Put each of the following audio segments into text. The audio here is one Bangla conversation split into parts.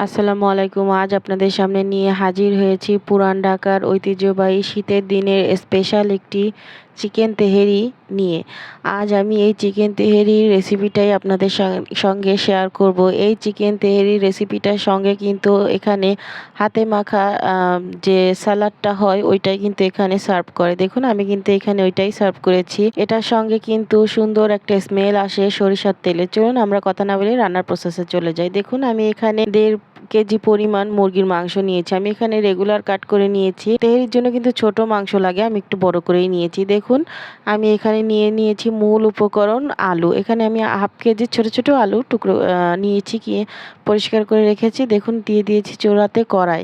আসসালামু আলাইকুম। আজ আপনাদের সামনে নিয়ে হাজির হয়েছি পুরান ঢাকার ঐতিহ্যবাহী শীতের দিনের স্পেশাল একটি চিকেন তেহেরি নিয়ে। আজ আমি এই চিকেন তেহেরির রেসিপিটাই আপনাদের সঙ্গে শেয়ার করব। এই চিকেন তেহেরির রেসিপিটার সঙ্গে কিন্তু এখানে হাতে মাখা যে সালাডটা হয় ওইটাই কিন্তু এখানে সার্ভ করে। দেখুন আমি কিন্তু এখানে ওইটাই সার্ভ করেছি। এটার সঙ্গে কিন্তু সুন্দর একটা স্মেল আসে সরিষার তেলে। চলুন আমরা কথা না বলে রান্নার প্রসেসে চলে যাই। দেখুন আমি এখানে 1.5 কেজি পরিমাণ মুরগির মাংস নিয়েছি। আমি এখানে রেগুলার কাট করে নিয়েছি। তেহেরির জন্য কিন্তু ছোট মাংস লাগে, আমি একটু বড় করেই নিয়েছি। দেখুন আমি এখানে নিয়েছি মূল উপকরণ আলু। এখানে আমি 1/2 কেজি ছোট ছোট আলু টুকরো নিয়েছি, কি পরিষ্কার করে রেখেছি। দেখুন দিয়ে দিয়েছি চুলাতে কড়াই।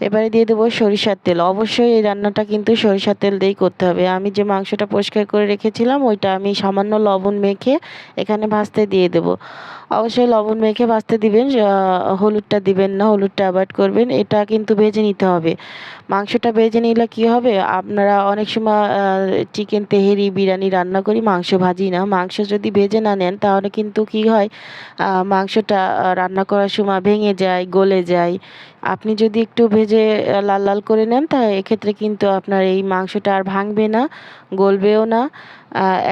এবারে দিয়ে দেবো সরিষার তেল। অবশ্যই এই রান্নাটা কিন্তু সরিষার তেল দিয়েই করতে হবে। আমি যে মাংসটা পরিষ্কার করে রেখেছিলাম ওইটা আমি সামান্য লবণ মেখে এখানে ভাজতে দিয়ে দেবো। অবশ্যই লবণ মেখে ভাজতে দিবেন, হলুদটা দিবেন না, হলুদটা অ্যাভয়েড করবেন। এটা কিন্তু ভেজে নিতে হবে। মাংসটা ভেজে নিলে কি হবে, আপনারা অনেক সময় চিকেন তেহেরি বিরিয়ানি রান্না করি মাংস ভাজি না। মাংস যদি ভেজে না নেন তাহলে কিন্তু কি হয়, মাংসটা রান্না করার সময় ভেঙে যায়, গলে যায়। আপনি যদি একটু ভেজে লাল লাল করে নেন তা এক্ষেত্রে কিন্তু আপনার এই মাংসটা আর ভাঙবে না, গলবেও না,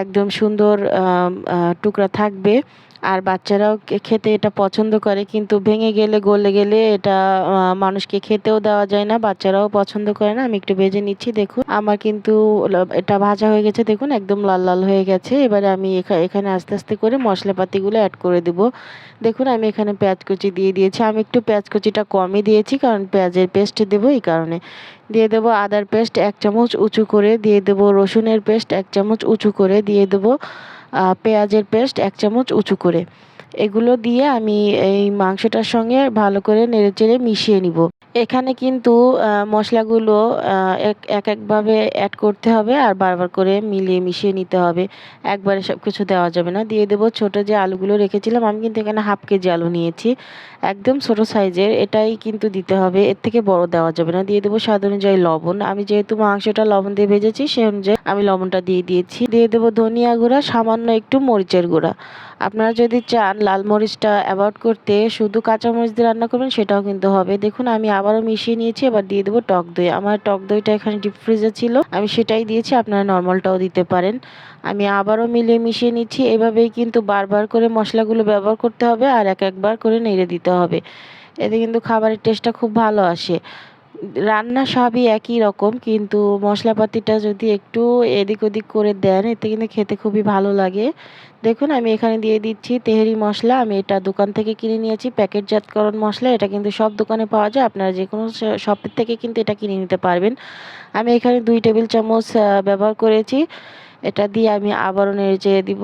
একদম সুন্দর টুকরা থাকবে। আর বাচ্চারাও খেতে এটা পছন্দ করে, কিন্তু ভেঙে গেলে গলে গেলে এটা মানুষকে খেতেও দেওয়া যায় না, বাচ্চারাও পছন্দ করে না। আমি একটু ভেজে নিচ্ছি। দেখুন আমার কিন্তু এটা ভাজা হয়ে গেছে, দেখুন একদম লাল লাল হয়ে গেছে। এবারে আমি এখানে আস্তে আস্তে করে মশলাপাতিগুলো অ্যাড করে দেব। দেখুন আমি এখানে পেঁয়াজ কুচি দিয়ে দিয়েছি। আমি একটু পেঁয়াজ কুচিটা কমই দিয়েছি কারণ পেঁয়াজের পেস্ট দেবো, এই কারণে। দিয়ে দেবো আদার পেস্ট 1 চামচ উঁচু করে, দিয়ে দেবো রসুনের পেস্ট 1 চামচ উঁচু করে, দিয়ে দেবো পেঁয়াজের পেস্ট 1 চামচ উঁচু করে। এগুলো দিয়ে আমি এই মাংসটার সঙ্গে ভালো করে নেড়েচেড়ে মিশিয়ে নিব। এখানে কিন্তু মশলাগুলো একভাবে অ্যাড করতে হবে আর বারবার করে মিলিয়ে মিশিয়ে নিতে হবে। একবারে সব কিছু দেওয়া যাবে না। দিয়ে দেবো ছোট যে আলুগুলো রেখেছিলাম, আমি কিন্তু এখানে 1/2 কেজি আলু নিয়েছি, একদম ছোট সাইজের, এটাই কিন্তু দিতে হবে, এর থেকে বড় দেওয়া যাবে না। দিয়ে দেবো স্বাদ অনুযায়ী লবণ। আমি যেহেতু মাংসটা লবণ দিয়ে ভেজেছি সেই অনুযায়ী আমি লবণটা দিয়ে দিয়েছি। দিয়ে দেবো ধনিয়া গুঁড়া, সামান্য একটু মরিচের গুঁড়া। আপনারা যদি চান লাল মরিচটা অ্যাভয়েড করতে শুধু কাঁচা মরিচ দিয়ে রান্না করবেন সেটাও কিন্তু হবে। দেখুন আমি আবারও মিশিয়ে নিয়েছি। এবার দিয়ে দেবো টক দই। আমার টক দইটা এখানে ডিপ ফ্রিজে ছিল, আমি সেটাই দিয়েছি, আপনারা নর্মালটাও দিতে পারেন। আমি আবারও মিলিয়ে মিশিয়ে নিচ্ছি। এভাবেই কিন্তু বারবার করে মশলাগুলো ব্যবহার করতে হবে আর একবার করে নেড়ে দিতে হবে। এতে কিন্তু খাবারের টেস্টটা খুব ভালো আসে। রান্না সবই একই রকম, কিন্তু মশলাপাতিটা যদি একটু এদিক ওদিক করে দেন এতে কিন্তু খেতে খুবই ভালো লাগে। দেখুন আমি এখানে দিয়ে দিচ্ছি তেহেরি মশলা। আমি এটা দোকান থেকে কিনে নিয়েছি, প্যাকেটজাতকরণ মশলা। এটা কিন্তু সব দোকানে পাওয়া যায়, আপনারা যে কোনো শপের থেকে কিন্তু এটা কিনে নিতে পারবেন। আমি এখানে 2 টেবিল চামচ ব্যবহার করেছি। এটা দিয়ে আমি আবারও নেড়ে দিব।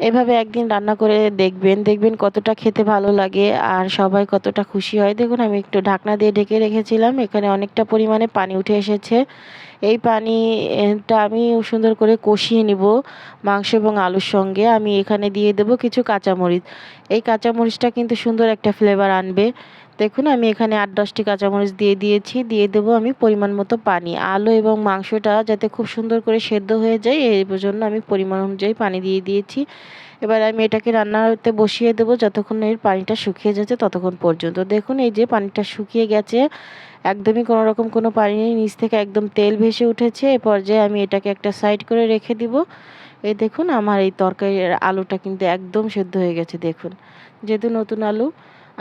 এভাবে একদিন রান্না করে দেখবেন, দেখবেন কতটা খেতে ভালো লাগে আর সবাই কতটা খুশি হয়। দেখুন আমি একটু ঢাকনা দিয়ে ঢেকে রেখেছিলাম, এখানে অনেকটা পরিমাণে পানি উঠে এসেছে। এই পানিটা আমি সুন্দর করে কষিয়ে নিব মাংস এবং আলুর সঙ্গে। আমি এখানে দিয়ে দেব কিছু কাঁচামরিচ। এই কাঁচামরিচটা কিন্তু সুন্দর একটা ফ্লেভার আনবে। দেখুন আমি এখানে 8-10টি কাঁচামরিচ দিয়ে দিয়েছি। দিয়ে দেবো আমি পরিমাণ মতো পানি। আলু এবং মাংসটা যাতে খুব সুন্দর করে সেদ্ধ হয়ে যায় এই জন্য আমি পরিমাণ অনুযায়ী পানি দিয়ে দিয়েছি। এবার আমি এটাকে রান্নাতে বসিয়ে দেবো যতক্ষণ এর পানিটা শুকিয়ে যাচ্ছে ততক্ষণ পর্যন্ত। দেখুন এই যে পানিটা শুকিয়ে গেছে, একদমই কোনো রকম কোনো পানি নেই, নিচ থেকে একদম তেল ভেসে উঠেছে। এ পর্যায়ে আমি এটাকে একটা সাইড করে রেখে দিব। এই দেখুন আমার এই তরকারির আলুটা কিন্তু একদম সেদ্ধ হয়ে গেছে। দেখুন যেহেতু নতুন আলু,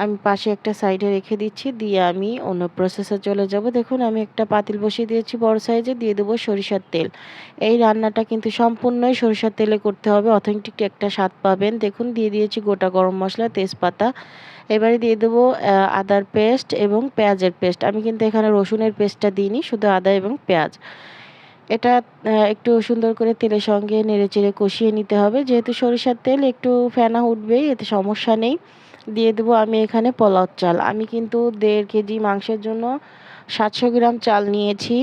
আমি পাশে একটা সাইডে রেখে দিচ্ছি, দিয়ে আমি অন্য প্রসেসে চলে যাব। দেখুন আমি একটা পাতিল বসিয়ে দিয়েছি বড় সাইজে, দিয়ে দেবো সরিষার তেল। এই রান্নাটা কিন্তু সম্পূর্ণই সরিষার তেলে করতে হবে, অথেন্টিক একটা স্বাদ পাবেন। দেখুন দিয়ে দিয়েছি গোটা গরম মশলা, তেজপাতা। এবারে দিয়ে দেবো আদার পেস্ট এবং পেঁয়াজের পেস্ট। আমি কিন্তু এখানে রসুনের পেস্টটা দিইনি, শুধু আদা এবং পেঁয়াজ। এটা একটু সুন্দর করে তেলের সঙ্গে নেড়েচেড়ে কষিয়ে নিতে হবে। যেহেতু সরিষার তেল একটু ফেনা উঠবেই, এতে সমস্যা নেই। দিয়ে দেবো আমি এখানে পোলাও চাল। আমি কিন্তু 1.5 কেজি মাংসের জন্য 700 গ্রাম চাল নিয়েছি।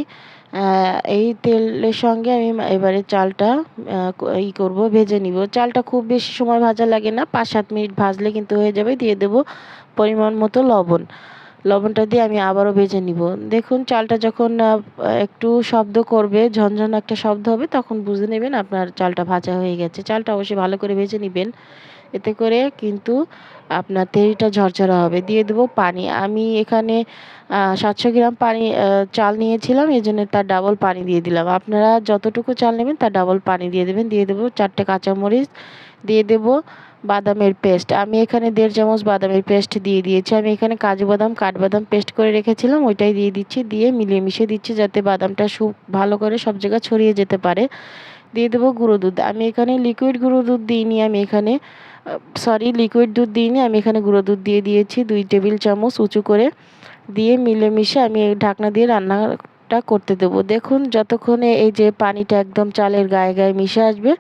এই তেলের সঙ্গে আমি এবারে চালটা করব, ভেজে নিব। চালটা খুব বেশি সময় ভাজা লাগে না, 5-7 মিনিট ভাজলে কিন্তু হয়ে যাবে। দিয়ে দেবো পরিমাণ মতো লবণ। লবণটা দিয়ে আমি আবারও ভেজে নিব। দেখুন চালটা যখন একটু শব্দ করবে, ঝনঝন একটা শব্দ হবে, তখন বুঝে নেবেন আপনার চালটা ভাজা হয়ে গেছে। চালটা অবশ্যই ভালো করে ভেজে নেবেন। এতে করে কিন্তু আপনার তেহরিটা ঝরঝরা হবে। দিয়ে দেবো পানি। আমি এখানে 700 গ্রাম পানি চাল নিয়েছিলাম, এই জন্য তার ডাবল পানি দিয়ে দিলাম। আপনারা যতটুকু চাল নেবেন তার ডাবল পানি দিয়ে দেবেন। দিয়ে দেবো 4টে কাঁচামরিচ, দিয়ে দেবো বাদামের পেস্ট। আমি এখানে 1.5 চামচ বাদামের পেস্ট দিয়ে দিয়েছি। আমি এখানে কাজু বাদাম কাঠবাদাম পেস্ট করে রেখেছিলাম, ওইটাই দিয়ে দিচ্ছি। দিয়ে মিলিয়ে মিশিয়ে দিচ্ছি যাতে বাদামটা ভালো করে সব জায়গায় ছড়িয়ে যেতে পারে। দিয়ে দেবো গুঁড়ো দুধ। আমি এখানে লিকুইড গুঁড়ো দুধ দিইনি, আমি এখানে লিকুইড দুধ দিইনি, আমি এখানে গুঁড়ো দুধ দিয়ে দিয়েছি 2 টেবিল চামচ উঁচু করে। দিয়ে মিলেমিশে আমি ঢাকনা দিয়ে রান্নাটা করতে দেবো। দেখুন যতক্ষণে এই যে পানিটা একদম চালের গায়ে গায়ে মিশে আসবে,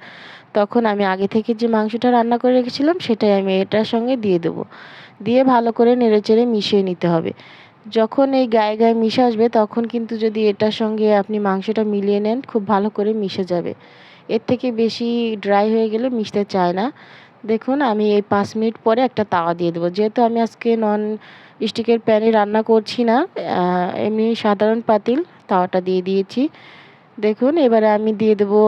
তখন আমি আগে থেকে যে মাংসটা রান্না করে রেখেছিলাম সেটাই আমি এটার সঙ্গে দিয়ে দেবো। দিয়ে ভালো করে নেড়েচেড়ে মিশিয়ে নিতে হবে। যখন এই গায়ে গায়ে মিশে আসবে, তখন কিন্তু যদি এটার সঙ্গে আপনি মাংসটা মিলিয়ে নেন, খুব ভালো করে মিশে যাবে। এর থেকে বেশি ড্রাই হয়ে গেলে মিশতে চায় না। দেখুন আমি এই 5 মিনিট পরে একটা তাওয়া দিয়ে দেবো। যেহেতু আমি আজকে নন স্টিকের প্যানে রান্না করছি না, এমনি সাধারণ পাতিল, তাওয়াটা দিয়ে দিয়েছি। দেখুন এবারে আমি দিয়ে দেবো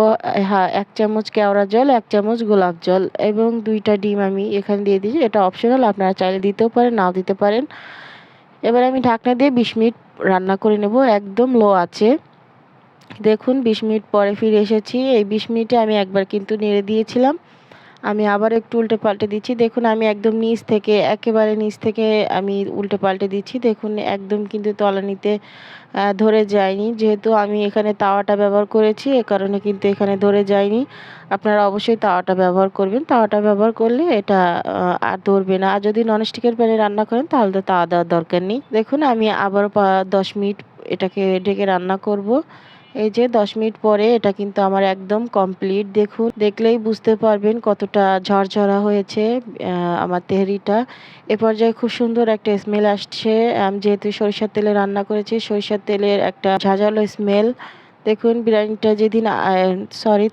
1 চামচ কেওড়া জল, 1 চামচ গোলাপ জল এবং 2টা ডিম আমি এখানে দিয়ে দিয়েছি। এটা অপশনাল, আপনারা চাইলে দিতেও পারেন, নাও দিতে পারেন। এবার আমি ঢাকনা দিয়ে 20 মিনিট রান্না করে নেব একদম লো আঁচে। দেখুন 20 মিনিট পরে ফিরে এসেছি। এই 20 মিনিটে আমি একবার কিন্তু নেড়ে দিয়েছিলাম। আমি আবার একটু উল্টে পাল্টে দিচ্ছি। দেখুন আমি একদম একেবারে নিচ থেকে আমি উল্টে পাল্টে দিচ্ছি। দেখুন একদম কিন্তু তলানিতে ধরে যায়নি। যেহেতু আমি এখানে তাওয়াটা ব্যবহার করেছি, এ কারণে কিন্তু এখানে ধরে যায়নি। আপনারা অবশ্যই তাওয়াটা ব্যবহার করবেন। তাওয়াটা ব্যবহার করলে এটা আর ধরবে না। আর যদি ননস্টিকের প্যানে রান্না করেন তাহলে তো তাওয়া দেওয়ার দরকার নেই। দেখুন আমি আবারও 10 মিনিট এটাকে ঢেকে রান্না করব। এই যে 10 মিনিট পরে এটা কিন্তু আমার একদম কমপ্লিট। দেখুন দেখলেই বুঝতে পারবেন কতটা ঝরঝরা হয়েছে আমার তেহরিটা। এ পর্যায়ে খুব সুন্দর একটা স্মেল আসছে। যেহেতু সরিষার তেলে রান্না করেছি, সরিষার তেলের একটা ঝাঁঝালো স্মেল। দেখুন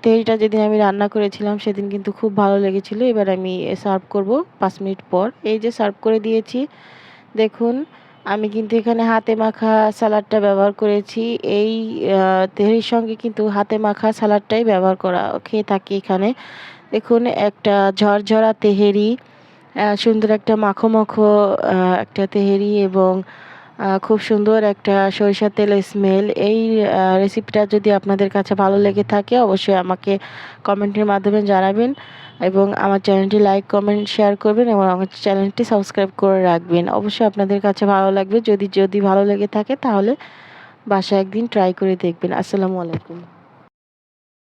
তেহরিটা যেদিন আমি রান্না করেছিলাম সেদিন কিন্তু খুব ভালো লেগেছিল। এবার আমি সার্ভ করব 5 মিনিট পর। এই যে সার্ভ করে দিয়েছি। দেখুন আমি কিন্তু এখানে হাতে মাখা সালাডটা ব্যবহার করেছি। এই তেহরির সঙ্গে কিন্তু হাতে মাখা সালাডটাই ব্যবহার খেয়ে থাকি এখানে। দেখুন একটা ঝরঝরা তেহেরি, সুন্দর একটা মাখো মাখো একটা তেহেরি এবং খুব সুন্দর একটা সরিষার তেলের স্মেল। এই রেসিপিটা যদি আপনাদের কাছে ভালো লেগে থাকে অবশ্যই আমাকে কমেন্টের মাধ্যমে জানাবেন এবং আমার চ্যানেলটি লাইক কমেন্ট শেয়ার করবেন এবং আমার চ্যানেলটি সাবস্ক্রাইব করে রাখবেন। অবশ্যই আপনাদের কাছে ভালো লাগবে। যদি ভালো লেগে থাকে তাহলে বাসায় একদিন ট্রাই করে দেখবেন। আসসালামু আলাইকুম।